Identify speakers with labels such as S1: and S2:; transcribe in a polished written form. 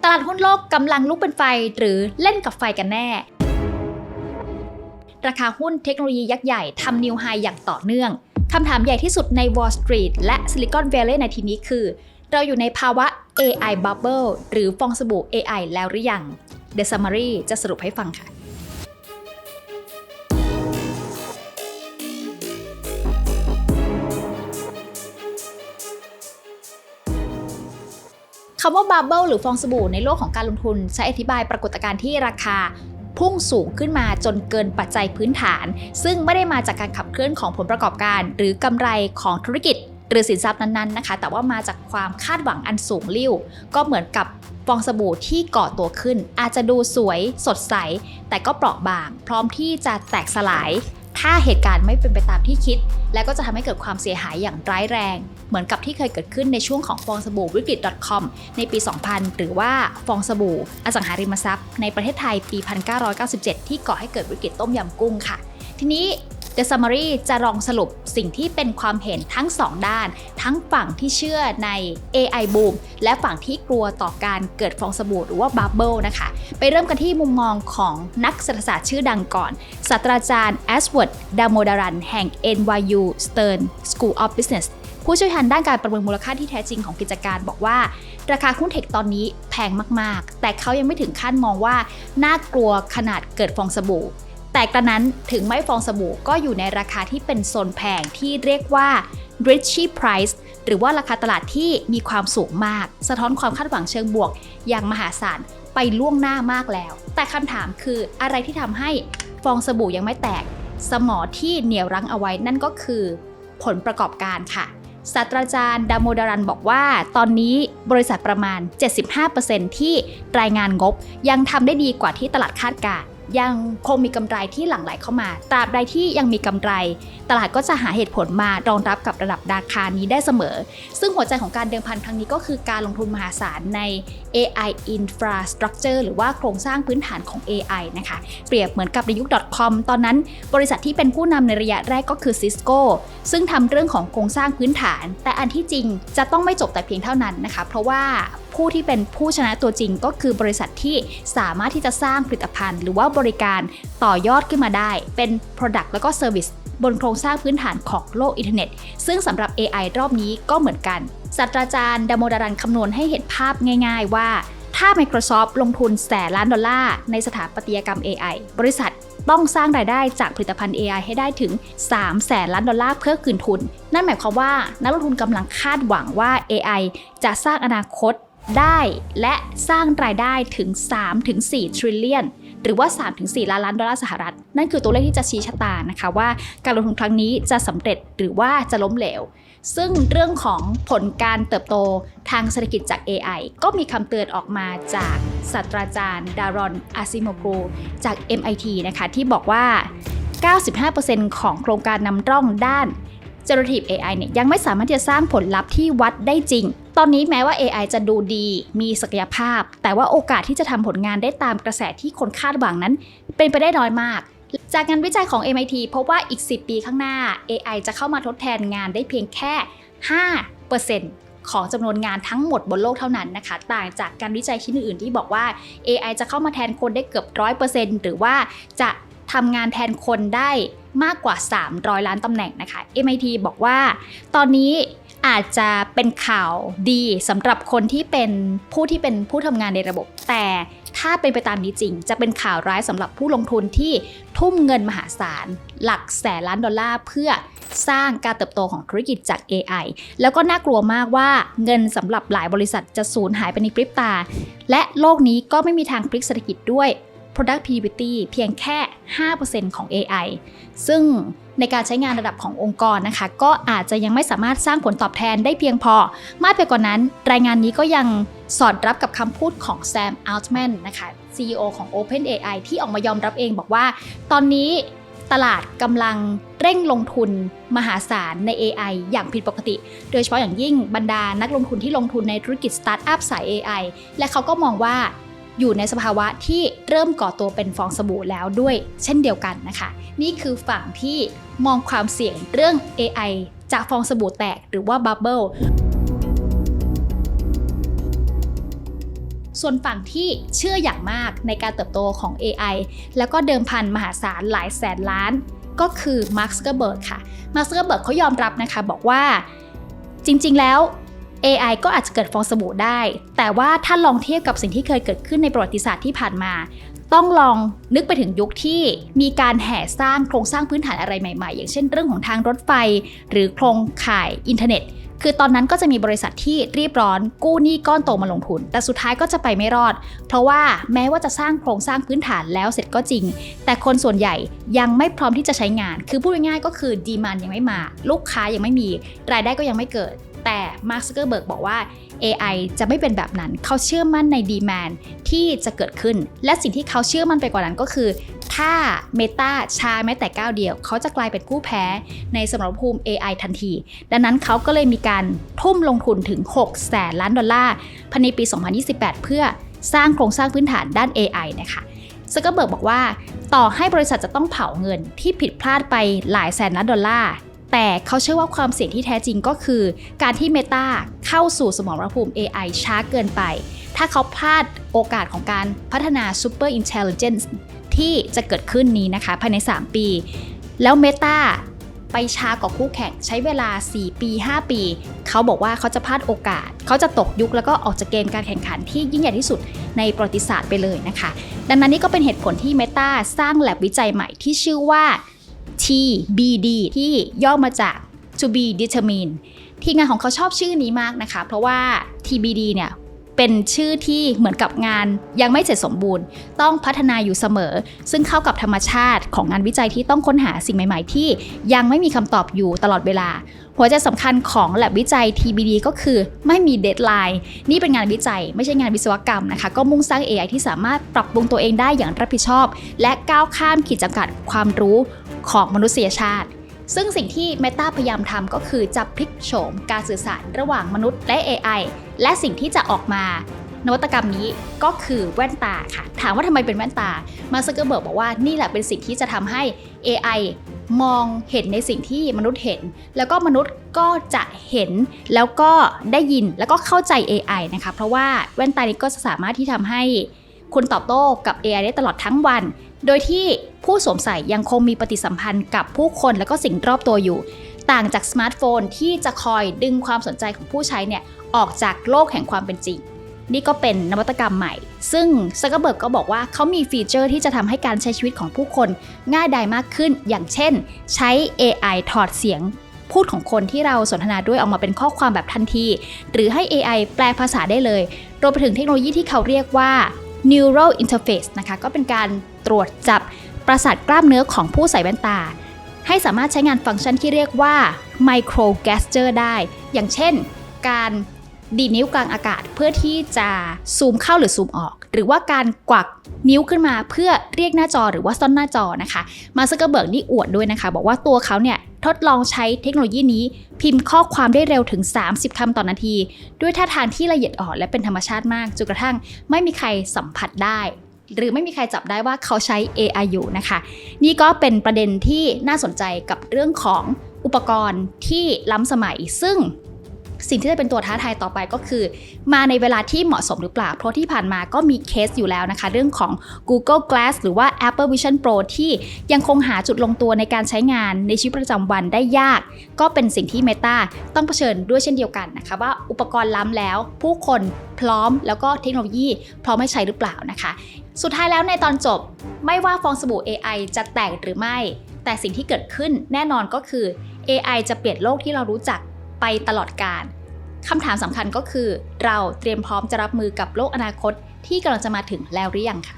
S1: ตลาดหุ้นโลกกำลังลุกเป็นไฟหรือเล่นกับไฟกันแน่ราคาหุ้นเทคโนโลยียักษ์ใหญ่ทำนิวไฮอย่างต่อเนื่องคำถามใหญ่ที่สุดใน Wall Street และ Silicon Valley ในทีนี้คือเราอยู่ในภาวะ AI Bubble หรือฟองสบู่ AI แล้วหรือยัง The Summary จะสรุปให้ฟังค่ะคำว่า Bubble หรือฟองสบู่ในโลกของการลงทุนใช้อธิบายปรากฏการณ์ที่ราคาพุ่งสูงขึ้นมาจนเกินปัจจัยพื้นฐานซึ่งไม่ได้มาจากการขับเคลื่อนของผลประกอบการหรือกำไรของธุรกิจหรือสินทรัพย์นั้นๆนะคะแต่ว่ามาจากความคาดหวังอันสูงลิ่วก็เหมือนกับฟองสบู่ที่ก่อตัวขึ้นอาจจะดูสวยสดใสแต่ก็เปราะบางพร้อมที่จะแตกสลายถ้าเหตุการณ์ไม่เป็นไปตามที่คิดและก็จะทำให้เกิดความเสียหายอย่างร้ายแรงเหมือนกับที่เคยเกิดขึ้นในช่วงของฟองสบู่วิกฤต .com ในปี 2000 หรือว่าฟองสบู่อสังหาริมทรัพย์ในประเทศไทยปี 1997 ที่ก่อให้เกิดวิกฤตต้มยำกุ้งค่ะทีนี้ The Summary จะลองสรุปสิ่งที่เป็นความเห็นทั้ง2ด้านทั้งฝั่งที่เชื่อใน AI Boom และฝั่งที่กลัวต่อการเกิดฟองสบู่หรือว่า Bubble นะคะไปเริ่มกันที่มุมมองของนักเศรษฐศาสตร์ชื่อดังก่อนศาสตราจารย์แอสเวิร์ด ดาโมดารันแห่ง NYU Stern School of Business ผู้เชี่ยวชาญด้านการประเมินมูลค่าที่แท้จริงของกิจการบอกว่าราคาหุ้นเทคตอนนี้แพงมากๆแต่เขายังไม่ถึงขั้นมองว่าน่ากลัวขนาดเกิดฟองสบู่แต่กระนั้นถึงไม่ฟองสบู่ก็อยู่ในราคาที่เป็นโซนแพงที่เรียกว่า Richie Price หรือว่าราคาตลาดที่มีความสูงมากสะท้อนความคาดหวังเชิงบวกอย่างมหาศาลไปล่วงหน้ามากแล้วแต่คำถามคืออะไรที่ทำให้ฟองสบู่ยังไม่แตกสมอที่เหนี่ยวรั้งเอาไว้นั่นก็คือผลประกอบการค่ะศาสตราจารย์ ดาโมดารันบอกว่าตอนนี้บริษัทประมาณ 75% ที่รายงานงบยังทำได้ดีกว่าที่ตลาดคาดการณ์ยังคงมีกำไรที่หลั่งไหลเข้ามาตราบใดที่ยังมีกำไรตลาดก็จะหาเหตุผลมารองรับกับระดับราคานี้ได้เสมอซึ่งหัวใจของการเดิมพันครั้งนี้ก็คือการลงทุนมหาศาลใน AI Infrastructure หรือว่าโครงสร้างพื้นฐานของ AI นะคะเปรียบเหมือนกับในยุค .com ตอนนั้นบริษัทที่เป็นผู้นำในระยะแรกก็คือ Cisco ซึ่งทำเรื่องของโครงสร้างพื้นฐานแต่อันที่จริงจะต้องไม่จบแต่เพียงเท่านั้นนะคะเพราะว่าผู้ที่เป็นผู้ชนะตัวจริงก็คือบริษัทที่สามารถที่จะสร้างผลิตภัณฑ์หรือว่าบริการต่อยอดขึ้นมาได้เป็น Product แล้วก็ Service บนโครงสร้างพื้นฐานของโลกอินเทอร์เน็ตซึ่งสำหรับ AI รอบนี้ก็เหมือนกันศาสตราจารย์ ดาโมดารันคำนวณให้เห็นภาพง่ายๆว่าถ้า Microsoft ลงทุนแสนล้านดอลลาร์ในสถาปัตยกรรม AI บริษัทต้องสร้างรายได้จากผลิตภัณฑ์ AI ให้ได้ถึง 3 แสนล้านดอลลาร์เพื่อคืนทุนนั่นหมายความว่านักลงทุนกำลังคาดหวังว่า AI จะสร้างอนาคตได้และสร้างรายได้ถึง 3-4 trillion หรือว่า 3-4 ล้านล้านดอลลาร์สหรัฐนั่นคือตัวเลขที่จะชี้ชะตานะคะว่าการลงทุนครั้งนี้จะสำเร็จหรือว่าจะล้มเหลวซึ่งเรื่องของผลการเติบโตทางเศรษฐกิจจาก AI ก็มีคำเตือนออกมาจากศาสตราจารย์ดารอน อาซิโมโกจาก MIT นะคะที่บอกว่า 95% ของโครงการนำร่องด้าน Generative AI เนี่ยยังไม่สามารถจะสร้างผลลัพธ์ที่วัดได้จริงตอนนี้แม้ว่า AI จะดูดีมีศักยภาพแต่ว่าโอกาสที่จะทำผลงานได้ตามกระแสที่คนคาดหวังนั้นเป็นไปได้น้อยมากจากงานวิจัยของ MIT พบว่าอีก 10 ปีข้างหน้า AI จะเข้ามาทดแทนงานได้เพียงแค่ 5% ของจำนวนงานทั้งหมดบนโลกเท่านั้นนะคะต่างจากการวิจัยชิ้นอื่นๆที่บอกว่า AI จะเข้ามาแทนคนได้เกือบ 100% หรือว่าจะทำงานแทนคนได้มากกว่า 300 ล้านตำแหน่งนะคะ MIT บอกว่าตอนนี้อาจจะเป็นข่าวดีสำหรับคนที่เป็นผู้ทำงานในระบบแต่ถ้าเป็นไปตามนี้จริงจะเป็นข่าวร้ายสำหรับผู้ลงทุนที่ทุ่มเงินมหาศาลหลักแสนล้านดอลลาร์เพื่อสร้างการเติบโตของธุรกิจจาก AI แล้วก็น่ากลัวมากว่าเงินสำหรับหลายบริษัทจะสูญหายไปในพริบตาและโลกนี้ก็ไม่มีทางพลิกเศรษฐกิจด้วย productivity เพียงแค่ 5% ของ AI ซึ่งในการใช้งานระดับขององค์กรนะคะก็อาจจะยังไม่สามารถสร้างผลตอบแทนได้เพียงพอมากไปกว่านั้นรายงานนี้ก็ยังสอดรับกับคำพูดของแซม อัลต์แมนนะคะ CEO ของ OpenAI ที่ออกมายอมรับเองบอกว่าตอนนี้ตลาดกำลังเร่งลงทุนมหาศาลใน AI อย่างผิดปกติโดยเฉพาะอย่างยิ่งบรรดานักลงทุนที่ลงทุนในธุรกิจสตาร์ทอัพสาย AI และเขาก็มองว่าอยู่ในสภาวะที่เริ่มก่อตัวเป็นฟองสบู่แล้วด้วยเช่นเดียวกันนะคะนี่คือฝั่งที่มองความเสี่ยงเรื่อง AI จะฟองสบู่แตกหรือว่า Bubble ส่วนฝั่งที่เชื่ออย่างมากในการเติบโตของ AI แล้วก็เดิมพันมหาศาลหลายแสนล้านก็คือมาร์ค ซักเคอร์เบิร์กค่ะมาร์ค ซักเคอร์เบิร์กเขายอมรับนะคะบอกว่าจริงๆแล้ว AI ก็อาจจะเกิดฟองสบู่ได้แต่ว่าถ้าลองเทียบกับสิ่งที่เคยเกิดขึ้นในประวัติศาสตร์ที่ผ่านมาต้องลองนึกไปถึงยุคที่มีการแห่สร้างโครงสร้างพื้นฐานอะไรใหม่ๆอย่างเช่นเรื่องของทางรถไฟหรือโครงข่ายอินเทอร์เน็ตคือตอนนั้นก็จะมีบริษัทที่รีบร้อนกู้หนี้ก้อนโตมาลงทุนแต่สุดท้ายก็จะไปไม่รอดเพราะว่าแม้ว่าจะสร้างโครงสร้างพื้นฐานแล้วเสร็จก็จริงแต่คนส่วนใหญ่ยังไม่พร้อมที่จะใช้งานคือพูดง่ายๆก็คือดีมานด์ยังไม่มาลูกค้ายังไม่มีรายได้ก็ยังไม่เกิดแต่มาร์ค ซักเคอร์เบิร์กบอกว่า AI จะไม่เป็นแบบนั้นเขาเชื่อมั่นในดีมานด์ที่จะเกิดขึ้นและสิ่งที่เขาเชื่อมั่นไปกว่านั้นก็คือถ้า Meta ช้าแม้แต่ก้าวเดียวเขาจะกลายเป็นผู้แพ้ในสมรภูมิ AI ทันทีดังนั้นเขาก็เลยมีการทุ่มลงทุนถึง$600 แสนล้านภายในปี 2028 เพื่อสร้างโครงสร้างพื้นฐานด้าน AI นะคะซักเคอร์เบิร์กบอกว่าต่อให้บริษัทจะต้องเผาเงินที่ผิดพลาดไปหลายแสนล้านดอลลาร์แต่เขาเชื่อว่าความเสี่ยงที่แท้จริงก็คือการที่ Meta เข้าสู่สมรภูมิ AI ช้าเกินไปถ้าเขาพลาดโอกาสของการพัฒนา Super Intelligence ที่จะเกิดขึ้นนี้นะคะภายใน3 ปีแล้ว Meta ไปช้ากว่าคู่แข่งใช้เวลา4 ปี 5 ปีเขาบอกว่าเขาจะพลาดโอกาสเขาจะตกยุคแล้วก็ออกจากเกมการแข่งขันที่ยิ่งใหญ่ที่สุดในประวัติศาสตร์ไปเลยนะคะดังนั้นนี่ก็เป็นเหตุผลที่ Meta สร้าง lab วิจัยใหม่ที่ชื่อว่า TBD ที่ย่อมาจาก To be determined ทีมงานของเขาชอบชื่อนี้มากนะคะเพราะว่า TBD เนี่ยเป็นชื่อที่เหมือนกับงานยังไม่เสร็จสมบูรณ์ต้องพัฒนาอยู่เสมอซึ่งเข้ากับธรรมชาติของงานวิจัยที่ต้องค้นหาสิ่งใหม่ๆที่ยังไม่มีคำตอบอยู่ตลอดเวลาหัวใจสำคัญของ lab วิจัย TBD ก็คือไม่มีเดดไลน์นี่เป็นงานวิจัยไม่ใช่งานวิศวกรรมนะคะก็มุ่งสร้าง AI ที่สามารถปรับปรุงตัวเองได้อย่างรับผิดชอบและก้าวข้ามขีดจำกัดความรู้ของมนุษยชาติซึ่งสิ่งที่ Meta พยายามทำก็คือจะพลิกโฉมการสื่อสารระหว่างมนุษย์และ AI และสิ่งที่จะออกมานวัตกรรมนี้ก็คือแว่นตาค่ะถามว่าทำไมเป็นแว่นตามาร์ค ซักเคอร์เบิร์กบอกว่านี่แหละเป็นสิ่งที่จะทำให้ AI มองเห็นในสิ่งที่มนุษย์เห็นแล้วก็มนุษย์ก็จะเห็นแล้วก็ได้ยินแล้วก็เข้าใจ AI นะคะเพราะว่าแว่นตานี้ก็จะสามารถที่ทำให้คุณตอบโต้กับ AI ได้ตลอดทั้งวันโดยที่ผู้สวมใส่ยังคงมีปฏิสัมพันธ์กับผู้คนและก็สิ่งรอบตัวอยู่ต่างจากสมาร์ทโฟนที่จะคอยดึงความสนใจของผู้ใช้เนี่ยออกจากโลกแห่งความเป็นจริงนี่ก็เป็นนวัตกรรมใหม่ซึ่งซักเคอร์เบิร์กก็บอกว่าเขามีฟีเจอร์ที่จะทำให้การใช้ชีวิตของผู้คนง่ายดายมากขึ้นอย่างเช่นใช้ AI ถอดเสียงพูดของคนที่เราสนทนาด้วยออกมาเป็นข้อความแบบทันทีหรือให้ AI แปลภาษาได้เลยรวมไปถึงเทคโนโลยีที่เขาเรียกว่า Neural Interface นะคะก็เป็นการตรวจจับประสาทกล้ามเนื้อของผู้ใส่แว่นตาให้สามารถใช้งานฟังก์ชันที่เรียกว่า Micro Gesture ได้อย่างเช่นการดีดนิ้วกลางอากาศเพื่อที่จะซูมเข้าหรือซูมออกหรือว่าการกวักนิ้วขึ้นมาเพื่อเรียกหน้าจอหรือว่าซ่อนหน้าจอนะคะมาร์ค ซักเคอร์เบิร์กนี่อวดด้วยนะคะบอกว่าตัวเขาเนี่ยทดลองใช้เทคโนโลยีนี้พิมพ์ข้อความได้เร็วถึง30 คำต่อนาทีด้วยท่าทางที่ละเอียดอ่อนและเป็นธรรมชาติมากจนกระทั่งไม่มีใครสัมผัสได้หรือไม่มีใครจับได้ว่าเขาใช้ AI อยู่นะคะนี่ก็เป็นประเด็นที่น่าสนใจกับเรื่องของอุปกรณ์ที่ล้ำสมัยซึ่งสิ่งที่จะเป็นตัวท้าทายต่อไปก็คือมาในเวลาที่เหมาะสมหรือเปล่าเพราะที่ผ่านมาก็มีเคสอยู่แล้วนะคะเรื่องของ Google Glass หรือว่า Apple Vision Pro ที่ยังคงหาจุดลงตัวในการใช้งานในชีวิตประจำวันได้ยากก็เป็นสิ่งที่ Meta ต้องเผชิญด้วยเช่นเดียวกันนะคะว่าอุปกรณ์ล้ำแล้วผู้คนพร้อมแล้วก็เทคโนโลยีพร้อมให้ใช้หรือเปล่านะคะสุดท้ายแล้วในตอนจบไม่ว่าฟองสบู่ AI จะแตกหรือไม่แต่สิ่งที่เกิดขึ้นแน่นอนก็คือ AI จะเปลี่ยนโลกที่เรารู้จักไปตลอดกาลคำถามสำคัญก็คือเราเตรียมพร้อมจะรับมือกับโลกอนาคตที่กำลังจะมาถึงแล้วหรือยังค่ะ